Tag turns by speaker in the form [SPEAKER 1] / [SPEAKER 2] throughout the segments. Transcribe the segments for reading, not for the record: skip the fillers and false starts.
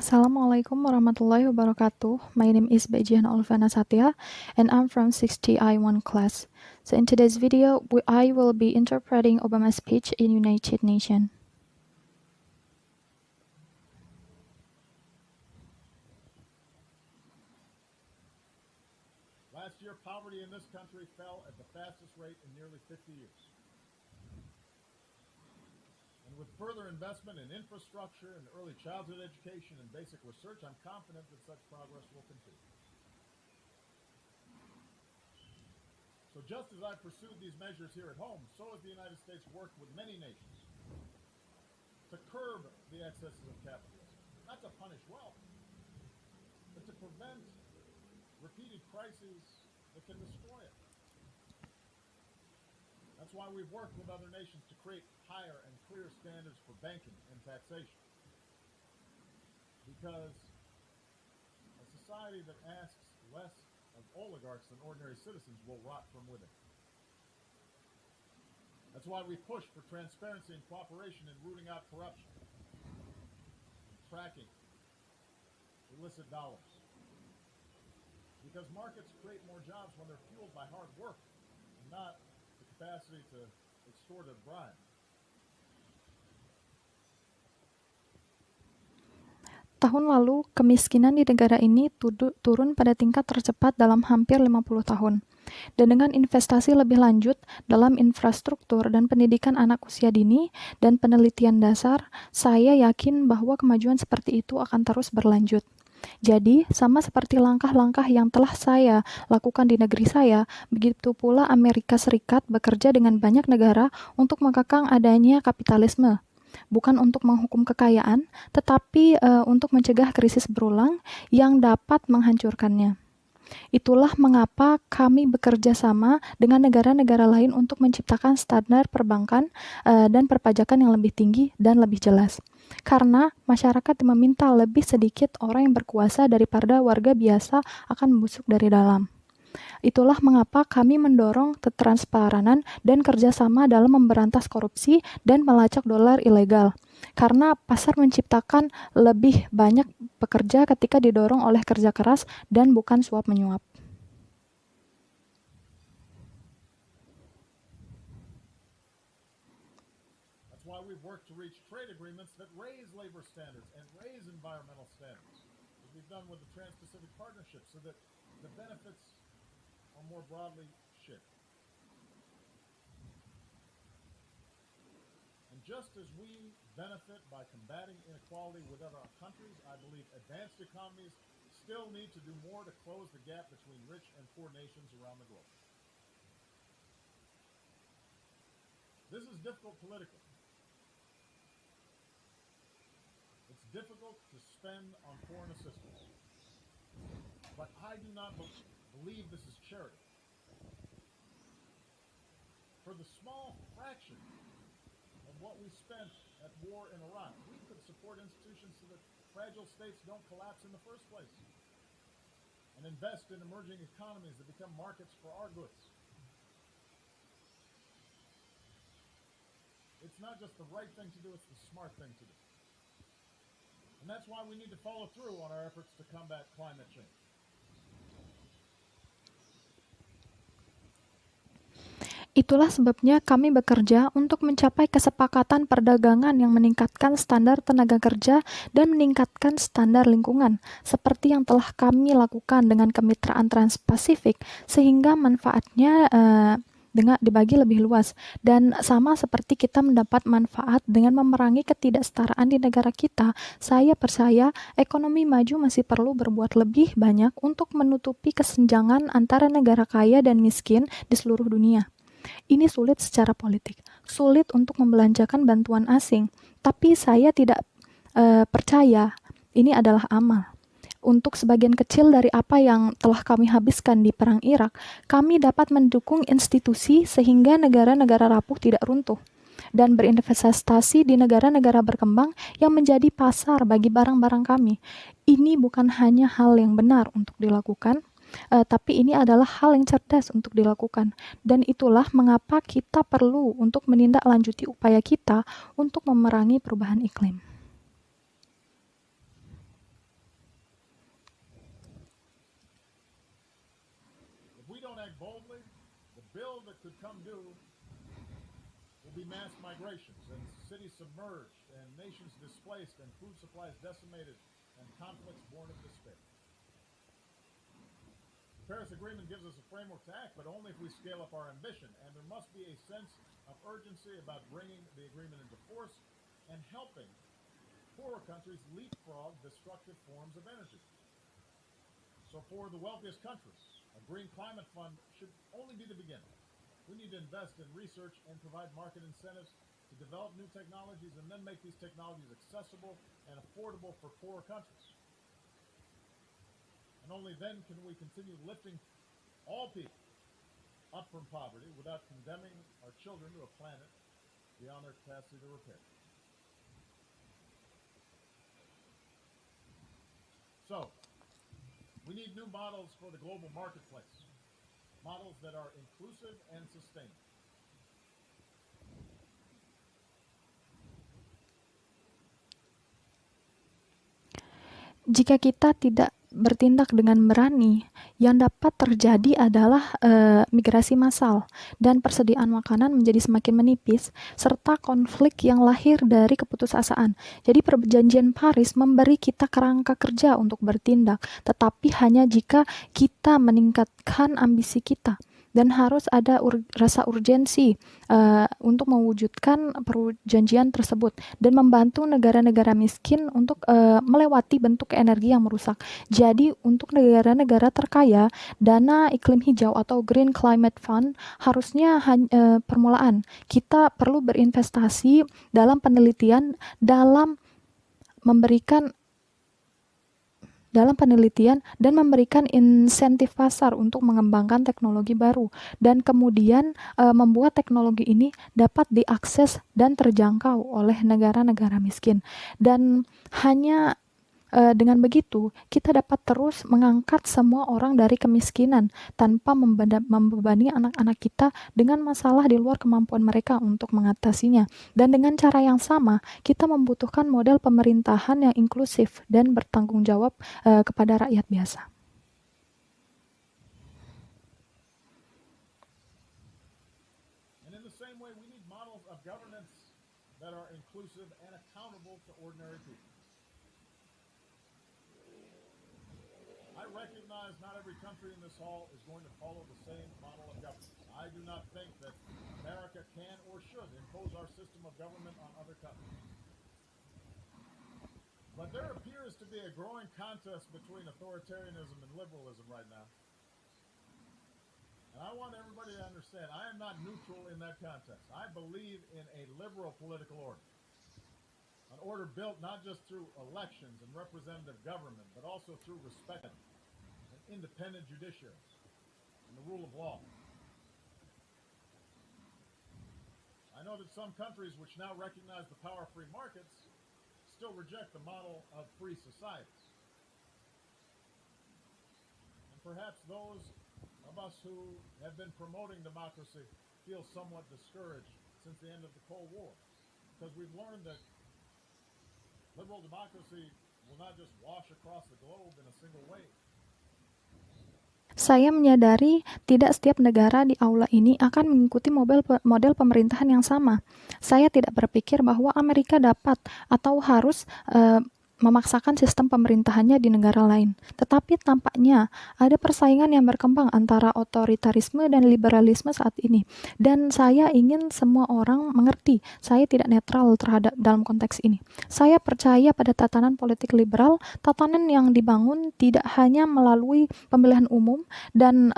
[SPEAKER 1] Assalamualaikum warahmatullahi wabarakatuh. My name is Bejian Olvana Satya and I'm from 60I1 class. So in today's video, I will be interpreting Obama's speech in United Nations.
[SPEAKER 2] Last year, poverty in this country fell at the fastest rate in nearly 50 years. And with further investment in infrastructure and early childhood education and basic research, I'm confident that such progress will continue. So just as I've pursued these measures here at home, so has the United States worked with many nations to curb the excesses of capitalism, not to punish wealth, but to prevent repeated crises that can destroy it. That's why we've worked with other nations to create higher and clear standards for banking and taxation. Because a society that asks less of oligarchs than ordinary citizens will rot from within. That's why we push for transparency and cooperation in rooting out corruption, and tracking illicit dollars. Because markets create more jobs when they're fueled by hard work and not the capacity to extort a bribe.
[SPEAKER 1] Tahun lalu, kemiskinan di negara ini turun pada tingkat tercepat dalam hampir 50 tahun. Dan dengan investasi lebih lanjut dalam infrastruktur dan pendidikan anak usia dini dan penelitian dasar, saya yakin bahwa kemajuan seperti itu akan terus berlanjut. Jadi, sama seperti langkah-langkah yang telah saya lakukan di negeri saya, begitu pula Amerika Serikat bekerja dengan banyak negara untuk mengekang adanya kapitalisme. Bukan untuk menghukum kekayaan, tetapi untuk mencegah krisis berulang yang dapat menghancurkannya. Itulah mengapa kami bekerja sama dengan negara-negara lain untuk menciptakan standar perbankan dan perpajakan yang lebih tinggi dan lebih jelas. Karena masyarakat meminta lebih sedikit orang yang berkuasa daripada warga biasa akan membusuk dari dalam. Itulah mengapa kami mendorong ketransparanan dan kerjasama dalam memberantas korupsi dan melacak dolar ilegal. Karena pasar menciptakan lebih banyak pekerja ketika didorong oleh kerja keras dan bukan suap-menyuap.
[SPEAKER 2] That's why we've worked to reach trade agreements that raise labor standards and raise environmental standards, as we've done with the Trans-Pacific Partnership, so that the benefits are more broadly shared. And just as we benefit by combating inequality within our countries, I believe advanced economies still need to do more to close the gap between rich and poor nations around the globe. This is difficult politically. It's difficult to spend on foreign assistance. But I do not believe this is charity. For the small fraction of what we spent at war in Iraq, we could support institutions so that fragile states don't collapse in the first place, and invest in emerging economies that become markets for our goods. It's not just the right thing to do, it's the smart thing to do. And that's why we need to follow through on our efforts to combat climate change.
[SPEAKER 1] Itulah sebabnya kami bekerja untuk mencapai kesepakatan perdagangan yang meningkatkan standar tenaga kerja dan meningkatkan standar lingkungan, seperti yang telah kami lakukan dengan kemitraan Trans-Pasifik, sehingga manfaatnya dibagi lebih luas. Dan sama seperti kita mendapat manfaat dengan memerangi ketidaksetaraan di negara kita, saya percaya ekonomi maju masih perlu berbuat lebih banyak untuk menutupi kesenjangan antara negara kaya dan miskin di seluruh dunia. Ini sulit secara politik, sulit untuk membelanjakan bantuan asing, tapi saya tidak percaya ini adalah amal. Untuk sebagian kecil dari apa yang telah kami habiskan di Perang Irak, kami dapat mendukung institusi sehingga negara-negara rapuh tidak runtuh, dan berinvestasi di negara-negara berkembang yang menjadi pasar bagi barang-barang kami. Ini bukan hanya hal yang benar untuk dilakukan, tapi ini adalah hal yang cerdas untuk dilakukan, dan itulah mengapa kita perlu untuk menindaklanjuti upaya kita untuk memerangi perubahan iklim.
[SPEAKER 2] act boldly, the bill that could come due will be mass migrations and cities submerged and nations displaced and food supplies decimated and conflicts born of despair. The Paris Agreement gives us a framework to act, but only if we scale up our ambition, and there must be a sense of urgency about bringing the agreement into force and helping poorer countries leapfrog destructive forms of energy. So for the wealthiest countries, a green climate fund should only be the beginning. We need to invest in research and provide market incentives to develop new technologies and then make these technologies accessible and affordable for poorer countries. And only then can we continue lifting all people up from poverty without condemning our children to a planet beyond their capacity to repair. So, we need new models for the global marketplace, models that are inclusive and sustainable.
[SPEAKER 1] Jika kita tidak bertindak dengan berani, yang dapat terjadi adalah migrasi massal dan persediaan makanan menjadi semakin menipis, serta konflik yang lahir dari keputusasaan. Jadi perjanjian Paris memberi kita kerangka kerja untuk bertindak, tetapi hanya jika kita meningkatkan ambisi kita. Dan harus ada rasa urgensi untuk mewujudkan perjanjian tersebut dan membantu negara-negara miskin untuk melewati bentuk energi yang merusak. Jadi untuk negara-negara terkaya, dana iklim hijau atau Green Climate Fund harusnya permulaan. Kita perlu berinvestasi dalam penelitian, dalam penelitian dan memberikan insentif pasar untuk mengembangkan teknologi baru dan kemudian membuat teknologi ini dapat diakses dan terjangkau oleh negara-negara miskin. Dan hanya dengan begitu kita dapat terus mengangkat semua orang dari kemiskinan tanpa membebani anak-anak kita dengan masalah di luar kemampuan mereka untuk mengatasinya. Dan dengan cara yang sama, kita membutuhkan model pemerintahan yang inklusif dan bertanggung jawab kepada rakyat biasa.
[SPEAKER 2] And in the same way, we need models of governance that are inclusive and accountable to ordinary people. I recognize not every country in this hall is going to follow the same model of government. I do not think that America can or should impose our system of government on other countries. But there appears to be a growing contest between authoritarianism and liberalism right now. And I want everybody to understand, I am not neutral in that contest. I believe in a liberal political order. An order built not just through elections and representative government, but also through respect and independent judiciaries and the rule of law. I know that some countries which now recognize the power of free markets still reject the model of free societies. And perhaps those of us who have been promoting democracy feel somewhat discouraged since the end of the Cold War, because we've learned that liberal democracy will not just wash across the globe in a single wave.
[SPEAKER 1] Saya menyadari tidak setiap negara di aula ini akan mengikuti model pemerintahan yang sama. Saya tidak berpikir bahwa Amerika dapat atau harus memaksakan sistem pemerintahannya di negara lain. Tetapi tampaknya ada persaingan yang berkembang antara otoritarisme dan liberalisme saat ini. Dan saya ingin semua orang mengerti, saya tidak netral terhadap dalam konteks ini. Saya percaya pada tatanan politik liberal, tatanan yang dibangun tidak hanya melalui pemilihan umum dan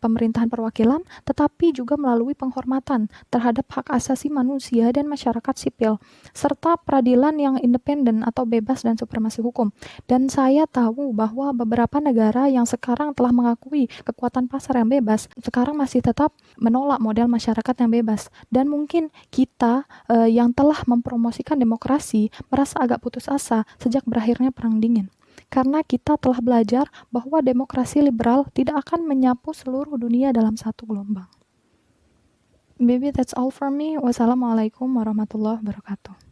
[SPEAKER 1] pemerintahan perwakilan, tetapi juga melalui penghormatan terhadap hak asasi manusia dan masyarakat sipil, serta peradilan yang independen atau bebas dan supremasi hukum. Dan saya tahu bahwa beberapa negara yang sekarang telah mengakui kekuatan pasar yang bebas, sekarang masih tetap menolak model masyarakat yang bebas. Dan mungkin kita yang telah mempromosikan demokrasi merasa agak putus asa sejak berakhirnya Perang Dingin. Karena kita telah belajar bahwa demokrasi liberal tidak akan menyapu seluruh dunia dalam satu gelombang. Maybe that's all for me. Wassalamualaikum warahmatullahi wabarakatuh.